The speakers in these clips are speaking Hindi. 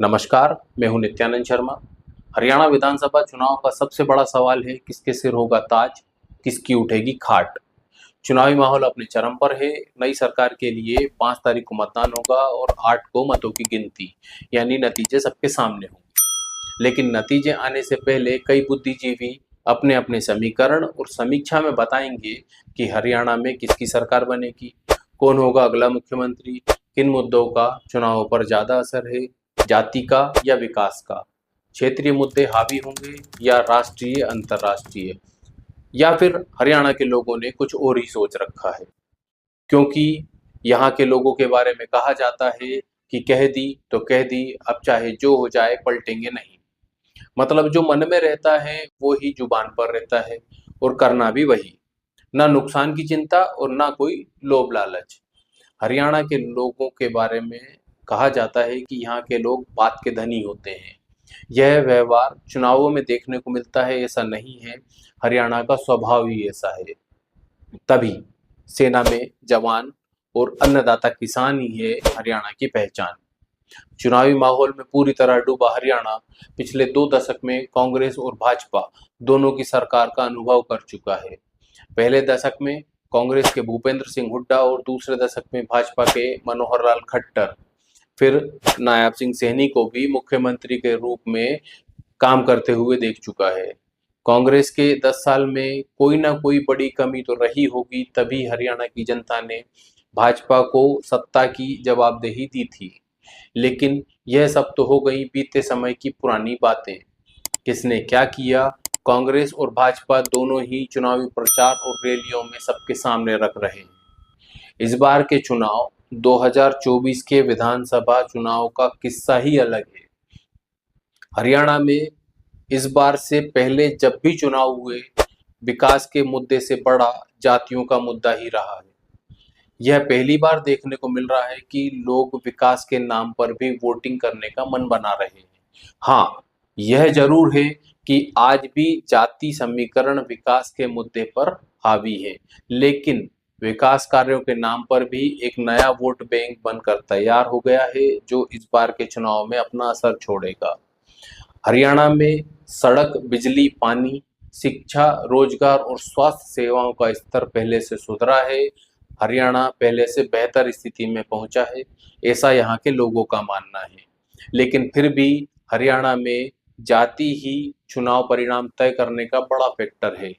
नमस्कार, मैं हूं नित्यानंद शर्मा। हरियाणा विधानसभा चुनाव का सबसे बड़ा सवाल है, किसके सिर होगा ताज, किसकी उठेगी खाट। चुनावी माहौल अपने चरम पर है। नई सरकार के लिए 5 तारीख को मतदान होगा और 8 को मतों की गिनती, यानी नतीजे सबके सामने होंगे। लेकिन नतीजे आने से पहले कई बुद्धिजीवी अपने अपने समीकरण और समीक्षा में बताएंगे कि हरियाणा में किसकी सरकार बनेगी, कौन होगा अगला मुख्यमंत्री, किन मुद्दों का चुनावों पर ज्यादा असर है, जाति का या विकास का, क्षेत्रीय मुद्दे हावी होंगे या राष्ट्रीय अंतर्राष्ट्रीय, या फिर हरियाणा के लोगों ने कुछ और ही सोच रखा है। क्योंकि यहाँ के लोगों के बारे में कहा जाता है कि कह दी तो कह दी, अब चाहे जो हो जाए पलटेंगे नहीं। मतलब जो मन में रहता है वो ही जुबान पर रहता है, और करना भी वही। ना नुकसान की चिंता और ना कोई लोभ लालच। हरियाणा के लोगों के बारे में कहा जाता है कि यहाँ के लोग बात के धनी होते हैं। यह व्यवहार चुनावों में देखने को मिलता है, ऐसा नहीं है, हरियाणा का स्वभाव ही ऐसा है। तभी सेना में जवान और अन्नदाता किसान ही है हरियाणा की पहचान। चुनावी माहौल में पूरी तरह डूबा हरियाणा पिछले 2 दशक में कांग्रेस और भाजपा दोनों की सरकार का अनुभव कर चुका है। पहले दशक में कांग्रेस के भूपेंद्र सिंह हुड्डा और दूसरे दशक में भाजपा के मनोहर लाल खट्टर, फिर नायब सिंह सैनी को भी मुख्यमंत्री के रूप में काम करते हुए देख चुका है। कांग्रेस के 10 साल में कोई ना कोई बड़ी कमी तो रही होगी, तभी हरियाणा की जनता ने भाजपा को सत्ता की जवाबदेही दी थी। लेकिन यह सब तो हो गई बीते समय की पुरानी बातें। किसने क्या किया, कांग्रेस और भाजपा दोनों ही चुनावी प्रचार और रैलियों में सबके सामने रख रहे हैं। इस बार के चुनाव 2024 के विधानसभा चुनाव का किस्सा ही अलग है। हरियाणा में इस बार से पहले जब भी चुनाव हुए, विकास के मुद्दे से बड़ा जातियों का मुद्दा ही रहा है। यह पहली बार देखने को मिल रहा है कि लोग विकास के नाम पर भी वोटिंग करने का मन बना रहे हैं। हाँ, यह जरूर है कि आज भी जाति समीकरण विकास के मुद्दे पर हावी है, लेकिन विकास कार्यों के नाम पर भी एक नया वोट बैंक बनकर तैयार हो गया है, जो इस बार के चुनाव में अपना असर छोड़ेगा। हरियाणा में सड़क, बिजली, पानी, शिक्षा, रोजगार और स्वास्थ्य सेवाओं का स्तर पहले से सुधरा है। हरियाणा पहले से बेहतर स्थिति में पहुंचा है, ऐसा यहाँ के लोगों का मानना है। लेकिन फिर भी हरियाणा में जाति ही चुनाव परिणाम तय करने का बड़ा फैक्टर है।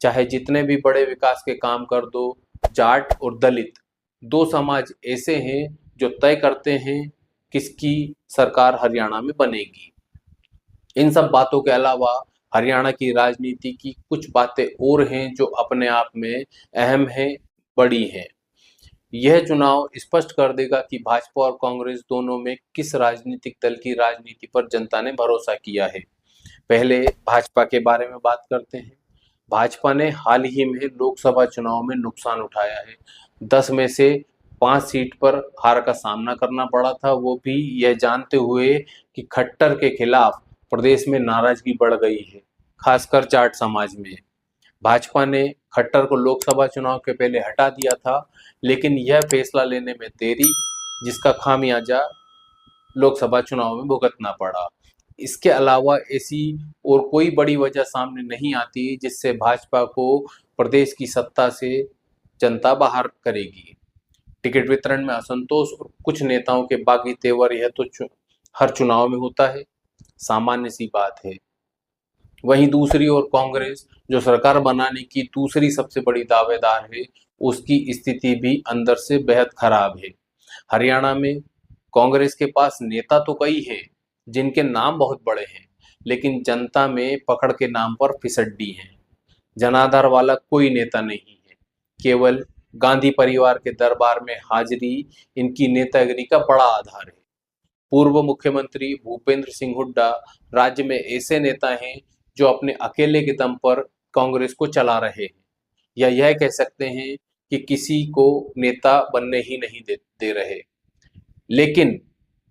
चाहे जितने भी बड़े विकास के काम कर दो, जाट और दलित 2 समाज ऐसे हैं जो तय करते हैं किसकी सरकार हरियाणा में बनेगी। इन सब बातों के अलावा हरियाणा की राजनीति की कुछ बातें और हैं जो अपने आप में अहम हैं, बड़ी हैं। यह चुनाव स्पष्ट कर देगा कि भाजपा और कांग्रेस दोनों में किस राजनीतिक दल की राजनीति पर जनता ने भरोसा किया है। पहले भाजपा के बारे में बात करते हैं। भाजपा ने हाल ही में लोकसभा चुनाव में नुकसान उठाया है। 10 में से 5 सीट पर हार का सामना करना पड़ा था, वो भी यह जानते हुए कि खट्टर के खिलाफ प्रदेश में नाराजगी बढ़ गई है, खासकर जाट समाज में। भाजपा ने खट्टर को लोकसभा चुनाव के पहले हटा दिया था, लेकिन यह फैसला लेने में देरी, जिसका खामियाजा लोकसभा चुनाव में भुगतना पड़ा। इसके अलावा ऐसी और कोई बड़ी वजह सामने नहीं आती जिससे भाजपा को प्रदेश की सत्ता से जनता बाहर करेगी। टिकट वितरण में असंतोष और कुछ नेताओं के बागी तेवर, यह तो हर चुनाव में होता है, सामान्य सी बात है। वहीं दूसरी ओर कांग्रेस, जो सरकार बनाने की दूसरी सबसे बड़ी दावेदार है, उसकी स्थिति भी अंदर से बेहद खराब है। हरियाणा में कांग्रेस के पास नेता तो कई हैं जिनके नाम बहुत बड़े हैं, लेकिन जनता में पकड़ के नाम पर फिसड्डी है। जनाधार वाला कोई नेता नहीं है। केवल गांधी परिवार के दरबार में हाजिरी इनकी नेतागिरी का बड़ा आधार है। पूर्व मुख्यमंत्री भूपेंद्र सिंह हुड्डा राज्य में ऐसे नेता हैं जो अपने अकेले के दम पर कांग्रेस को चला रहे हैं, या यह कह सकते हैं कि किसी को नेता बनने ही नहीं दे रहे। लेकिन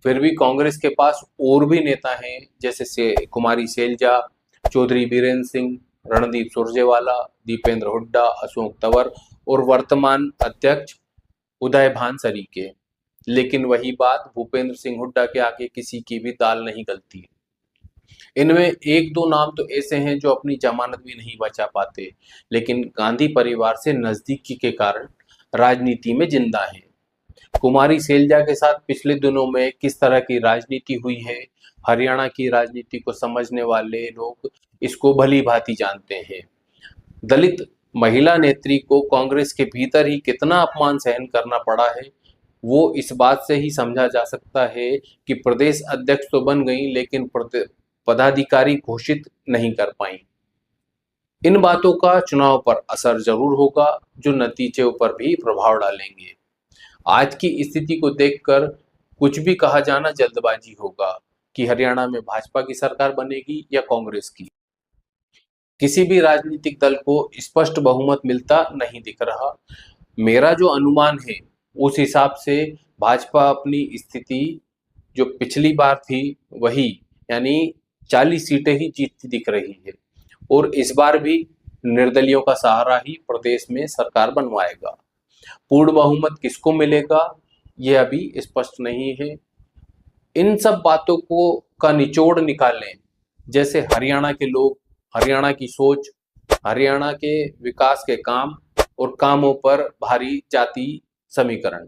फिर भी कांग्रेस के पास और भी नेता हैं, जैसे कुमारी सैलजा, चौधरी बीरेन्द्र सिंह, रणदीप सुरजेवाला, दीपेंद्र हुड्डा, अशोक तंवर और वर्तमान अध्यक्ष उदय भान सरीके। लेकिन वही बात भूपेंद्र सिंह हुड्डा के आगे किसी की भी दाल नहीं गलती। इनमें एक दो नाम तो ऐसे हैं जो अपनी जमानत भी नहीं बचा पाते, लेकिन गांधी परिवार से नजदीकी के कारण राजनीति में जिंदा हैं। कुमारी सैलजा के साथ पिछले दिनों में किस तरह की राजनीति हुई है, हरियाणा की राजनीति को समझने वाले लोग इसको भली भांति जानते हैं। दलित महिला नेत्री को कांग्रेस के भीतर ही कितना अपमान सहन करना पड़ा है, वो इस बात से ही समझा जा सकता है कि प्रदेश अध्यक्ष तो बन गई, लेकिन पदाधिकारी घोषित नहीं कर पाई। इन बातों का चुनाव पर असर जरूर होगा, जो नतीजों पर भी प्रभाव डालेंगे। आज की स्थिति को देखकर कुछ भी कहा जाना जल्दबाजी होगा कि हरियाणा में भाजपा की सरकार बनेगी या कांग्रेस की। किसी भी राजनीतिक दल को स्पष्ट बहुमत मिलता नहीं दिख रहा। मेरा जो अनुमान है उस हिसाब से भाजपा अपनी स्थिति जो पिछली बार थी वही, यानी 40 सीटें ही जीतती दिख रही है, और इस बार भी निर्दलियों का सहारा ही प्रदेश में सरकार बनवाएगा। पूर्ण बहुमत किसको मिलेगा यह अभी स्पष्ट नहीं है। इन सब बातों को का निचोड़ निकालें, जैसे हरियाणा के लोग, हरियाणा की सोच, हरियाणा के विकास के काम और कामों पर भारी जाति समीकरण,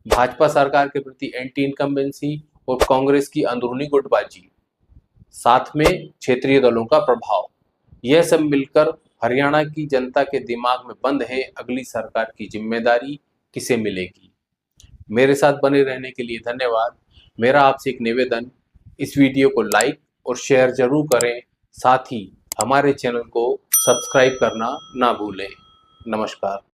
भाजपा सरकार के प्रति एंटी इनकम्बेंसी और कांग्रेस की अंदरूनी गुटबाजी, साथ में क्षेत्रीय दलों का प्रभाव, यह सब मिलकर हरियाणा की जनता के दिमाग में बंद है अगली सरकार की जिम्मेदारी किसे मिलेगी। मेरे साथ बने रहने के लिए धन्यवाद। मेरा आपसे एक निवेदन, इस वीडियो को लाइक और शेयर जरूर करें, साथ ही हमारे चैनल को सब्सक्राइब करना ना भूलें। नमस्कार।